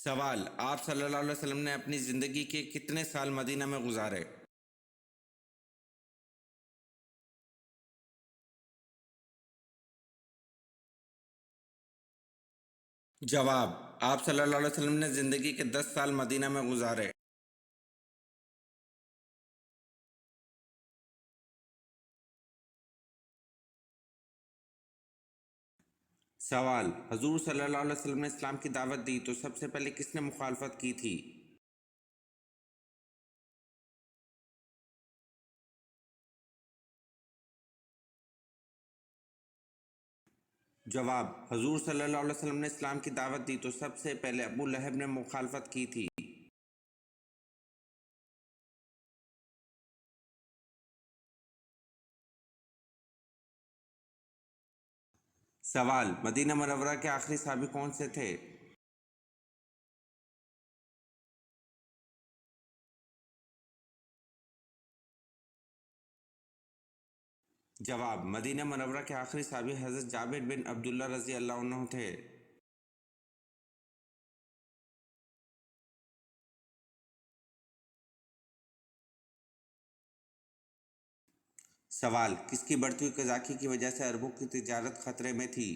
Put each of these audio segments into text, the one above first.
سوال: آپ صلی اللہ علیہ وسلم نے اپنی زندگی کے کتنے سال مدینہ میں گزارے؟ جواب: آپ صلی اللہ علیہ وسلم نے زندگی کے 10 سال مدینہ میں گزارے۔ سوال: حضور صلی اللہ علیہ وسلم نے اسلام کی دعوت دی تو سب سے پہلے کس نے مخالفت کی تھی؟ جواب: حضور صلی اللہ علیہ وسلم نے اسلام کی دعوت دی تو سب سے پہلے ابو لہب نے مخالفت کی تھی۔ سوال: مدینہ منورہ کے آخری صحابی کون سے تھے؟ جواب: مدینہ منورہ کے آخری صحابی حضرت جابر بن عبداللہ رضی اللہ عنہ تھے۔ سوال: کس کی بڑھتی ہوئی قزاقی کی وجہ سے عربوں کی تجارت خطرے میں تھی؟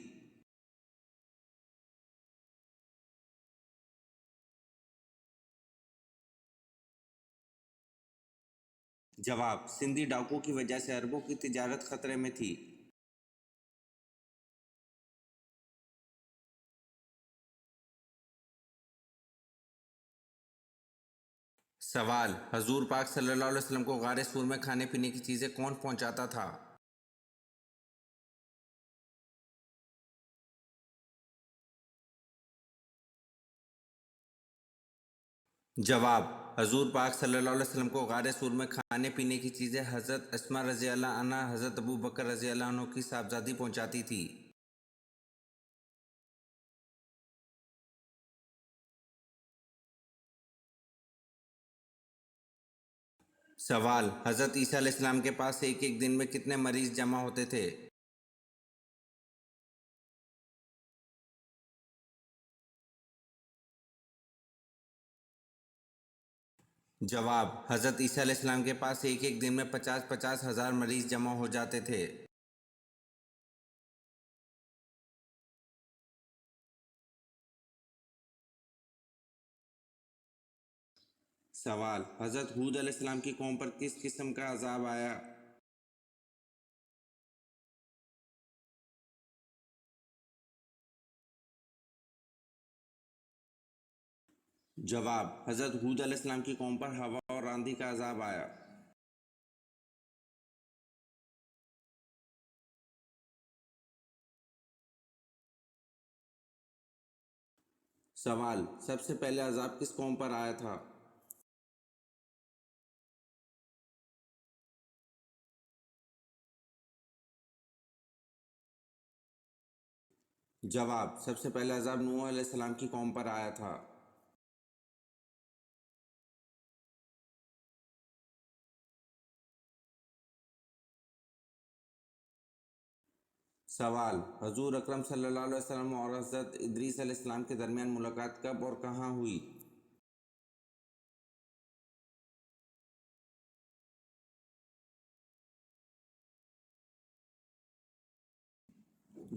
جواب: سندھی ڈاکو کی وجہ سے عربوں کی تجارت خطرے میں تھی۔ سوال: حضور پاک صلی اللہ علیہ وسلم کو غار سور میں کھانے پینے کی چیزیں کون پہنچاتا تھا؟ جواب: حضور پاک صلی اللہ علیہ وسلم کو غار سور میں کھانے پینے کی چیزیں حضرت اسماء رضی اللہ عنہ حضرت ابو بکر رضی اللہ عنہ کی صاحبزادی پہنچاتی تھی۔ سوال: حضرت عیسیٰ علیہ السلام کے پاس ایک ایک دن میں کتنے مریض جمع ہوتے تھے؟ جواب: حضرت عیسیٰ علیہ السلام کے پاس ایک ایک دن میں 50,000 مریض جمع ہو جاتے تھے۔ سوال: حضرت ہود علیہ السلام کی قوم پر کس قسم کا عذاب آیا؟ جواب: حضرت ہود علیہ السلام کی قوم پر ہوا اور آندھی کا عذاب آیا۔ سوال: سب سے پہلے عذاب کس قوم پر آیا تھا؟ جواب: سب سے پہلے عذاب نوح علیہ السلام کی قوم پر آیا تھا۔ سوال: حضور اکرم صلی اللہ علیہ وسلم اور حضرت ادریس علیہ السلام کے درمیان ملاقات کب اور کہاں ہوئی؟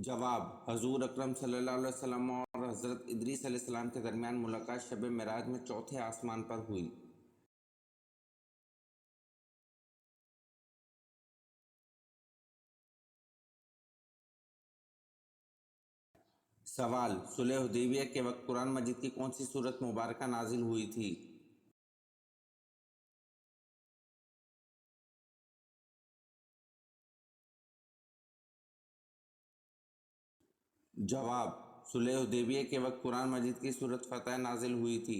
جواب: حضور اکرم صلی اللہ علیہ وسلم اور حضرت ادریس علیہ السلام کے درمیان ملاقات شب معراج میں چوتھے آسمان پر ہوئی۔ سوال: صلح حدیبیہ کے وقت قرآن مجید کی کون سی سورت مبارکہ نازل ہوئی تھی؟ جواب: صلح حدیبیہ کے وقت قرآن مجید کی سورت فتح نازل ہوئی تھی۔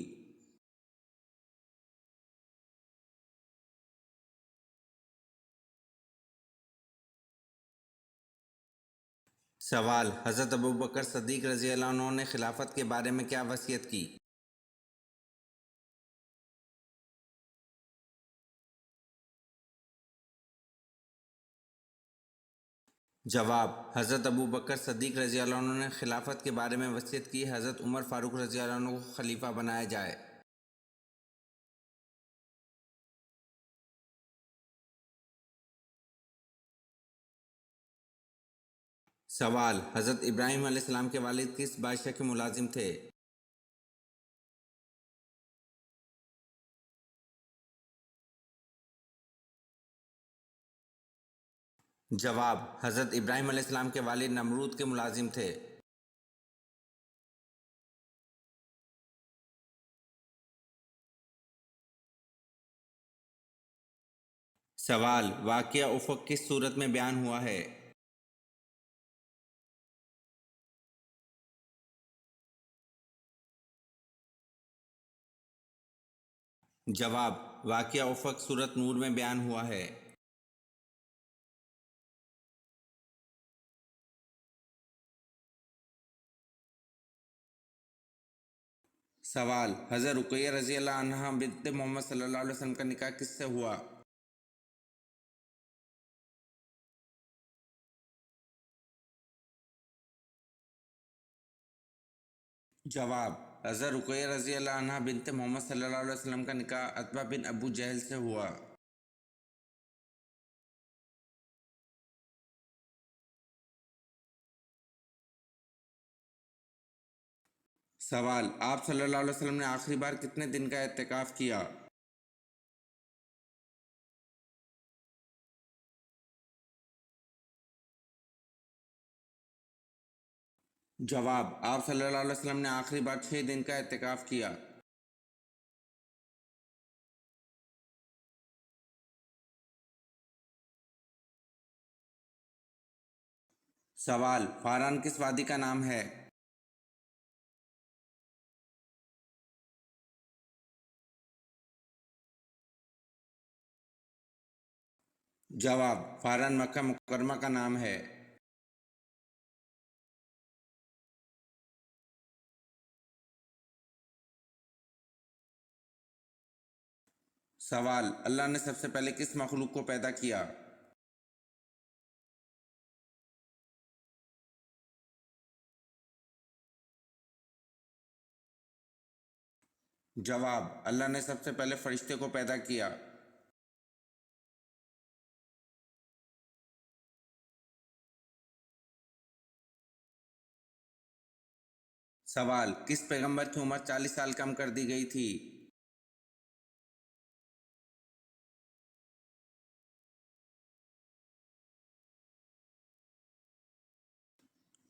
سوال: حضرت ابو بکر صدیق رضی اللہ عنہ نے خلافت کے بارے میں کیا وصیت کی؟ جواب: حضرت ابو بکر صدیق رضی اللہ عنہ نے خلافت کے بارے میں وصیت کی، حضرت عمر فاروق رضی اللہ عنہ کو خلیفہ بنایا جائے۔ سوال: حضرت ابراہیم علیہ السلام کے والد کس بادشاہ کے ملازم تھے؟ جواب: حضرت ابراہیم علیہ السلام کے والد نمرود کے ملازم تھے۔ سوال: واقعہ افق کس صورت میں بیان ہوا ہے؟ جواب: واقعہ افق سورۃ نور میں بیان ہوا ہے۔ سوال: حضرت رقیہ رضی اللہ عنہا بنت محمد صلی اللہ علیہ وسلم کا نکاح کس سے ہوا؟ جواب: حضرت رقیہ رضی اللہ عنہا بنت محمد صلی اللہ علیہ وسلم کا نکاح عتبہ بن ابو جہل سے ہوا۔ سوال: آپ صلی اللہ علیہ وسلم نے آخری بار کتنے دن کا اعتکاف کیا؟ جواب: آپ صلی اللہ علیہ وسلم نے آخری بار 6 دن کا اعتکاف کیا۔ سوال: فاران کس وادی کا نام ہے؟ جواب: فاران مکہ مکرمہ کا نام ہے۔ سوال: اللہ نے سب سے پہلے کس مخلوق کو پیدا کیا؟ جواب: اللہ نے سب سے پہلے فرشتے کو پیدا کیا۔ سوال: کس پیغمبر کی عمر 40 سال کم کر دی گئی تھی؟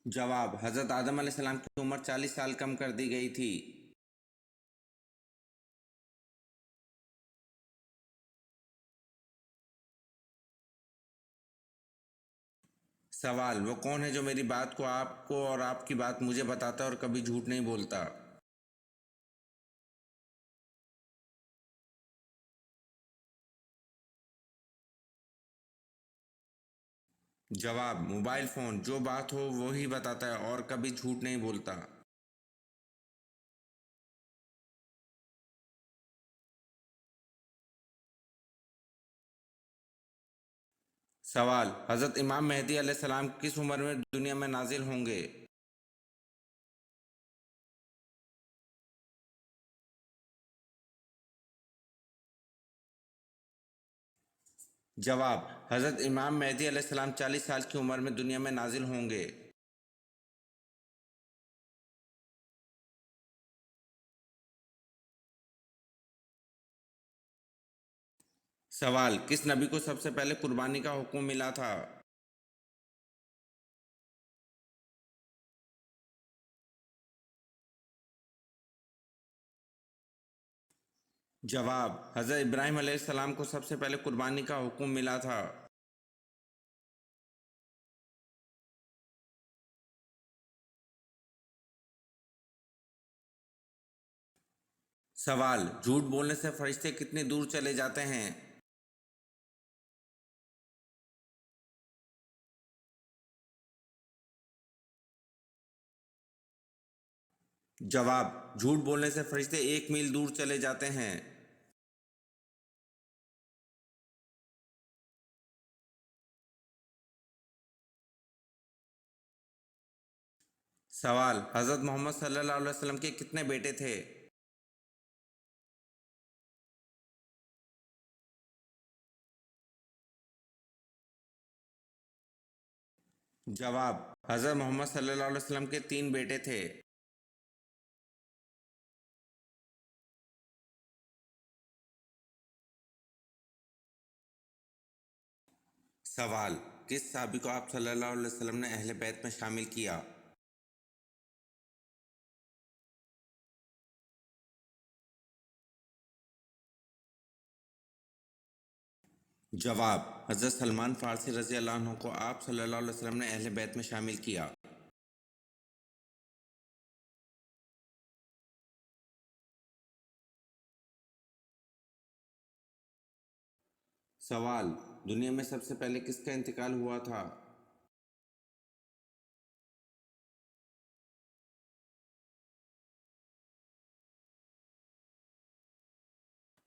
جواب: حضرت آدم علیہ السلام کی عمر 40 سال کم کر دی گئی تھی۔ سوال: وہ کون ہے جو میری بات کو آپ کو اور آپ کی بات مجھے بتاتا ہے اور کبھی جھوٹ نہیں بولتا؟ جواب: موبائل فون، جو بات ہو وہی بتاتا ہے اور کبھی جھوٹ نہیں بولتا۔ سوال: حضرت امام مہدی علیہ السلام کس عمر میں دنیا میں نازل ہوں گے؟ جواب: حضرت امام مہدی علیہ السلام 40 سال کی عمر میں دنیا میں نازل ہوں گے۔ سوال: کس نبی کو سب سے پہلے قربانی کا حکم ملا تھا؟ جواب: حضرت ابراہیم علیہ السلام کو سب سے پہلے قربانی کا حکم ملا تھا۔ سوال: جھوٹ بولنے سے فرشتے کتنی دور چلے جاتے ہیں؟ جواب: جھوٹ بولنے سے فرشتے 1 میل دور چلے جاتے ہیں۔ سوال: حضرت محمد صلی اللہ علیہ وسلم کے کتنے بیٹے تھے؟ جواب: حضرت محمد صلی اللہ علیہ وسلم کے 3 بیٹے تھے۔ سوال: کس صحابی کو آپ صلی اللہ علیہ وسلم نے اہل بیت میں شامل کیا؟ جواب: حضرت سلمان فارسی رضی اللہ عنہ کو آپ صلی اللہ علیہ وسلم نے اہل بیت میں شامل کیا۔ سوال: دنیا میں سب سے پہلے کس کا انتقال ہوا تھا؟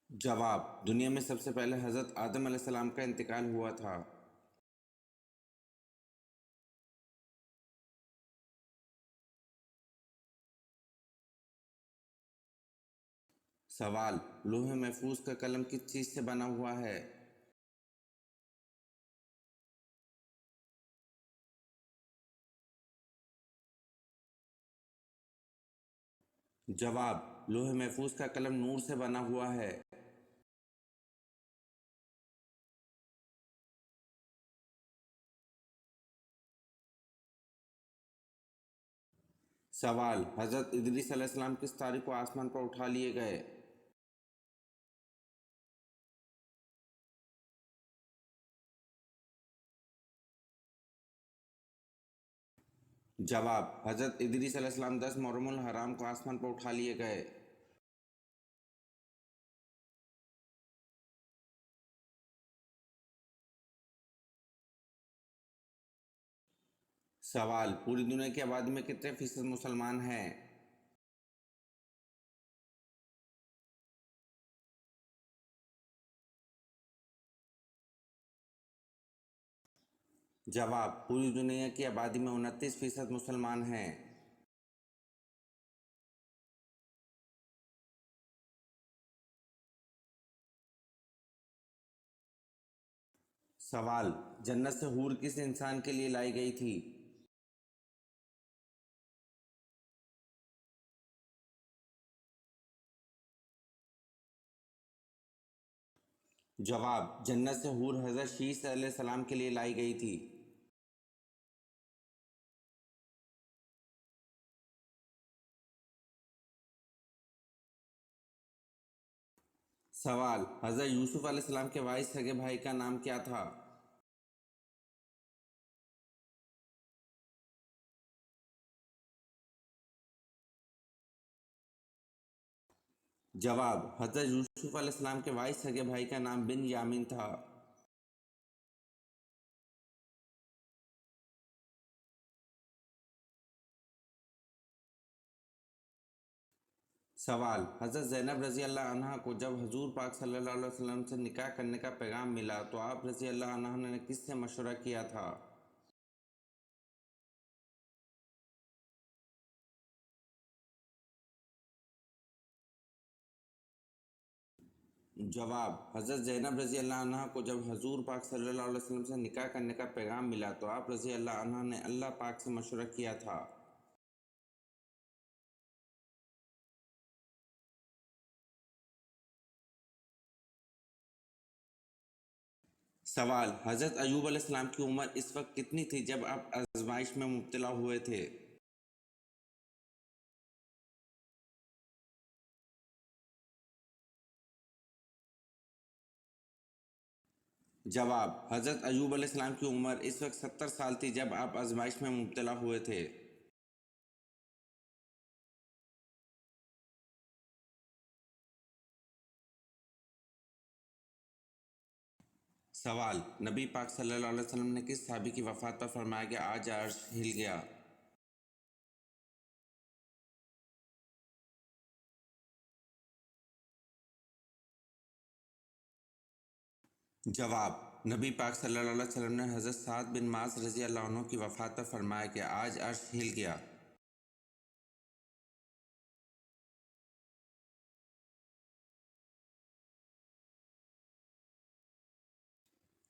جواب: دنیا میں سب سے پہلے حضرت آدم علیہ السلام کا انتقال ہوا تھا۔ سوال: لوح محفوظ کا قلم کس چیز سے بنا ہوا ہے؟ جواب: لوح محفوظ کا قلم نور سے بنا ہوا ہے۔ سوال: حضرت ادریس علیہ السلام کس تاریخ کو آسمان پر اٹھا لیے گئے؟ جواب: حضرت ادریس علیہ السلام 10 محرم الحرام کو آسمان پر اٹھا لیے گئے۔ سوال: پوری دنیا کی آبادی میں کتنے فیصد مسلمان ہیں؟ جواب: پوری دنیا کی آبادی میں 29% مسلمان ہیں۔ سوال: جنت سے حور کس انسان کے لیے لائی گئی تھی؟ جواب: جنت سے حور حضرت شیس علیہ السلام کے لیے لائی گئی تھی۔ سوال: حضرت یوسف علیہ السلام کے وارث سگے بھائی کا نام کیا تھا؟ جواب: حضرت یوسف علیہ السلام کے وارث سگے بھائی کا نام بن یامین تھا۔ سوال: حضرت زینب رضی اللہ عنہ کو جب حضور پاک صلی اللہ علیہ وسلم سے نکاح کرنے کا پیغام ملا تو آپ رضی اللہ عنہ نے کس سے مشورہ کیا تھا؟ جواب: حضرت زینب رضی اللہ عنہ کو جب حضور پاک صلی اللہ علیہ وسلم سے نکاح کرنے کا پیغام ملا تو آپ رضی اللہ عنہ نے اللہ پاک سے مشورہ کیا تھا۔ سوال: حضرت ایوب علیہ السلام کی عمر اس وقت کتنی تھی جب آپ آزمائش میں مبتلا ہوئے تھے؟ جواب: حضرت ایوب علیہ السلام کی عمر اس وقت 70 سال تھی جب آپ آزمائش میں مبتلا ہوئے تھے۔ سوال: نبی پاک صلی اللہ علیہ وسلم نے کس صحابی کی وفات پر فرمایا کہ آج عرش ہل گیا؟ جواب: نبی پاک صلی اللہ علیہ وسلم نے حضرت سعد بن معاذ رضی اللہ عنہ کی وفات پر فرمایا کہ آج عرش ہل گیا۔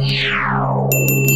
Meow.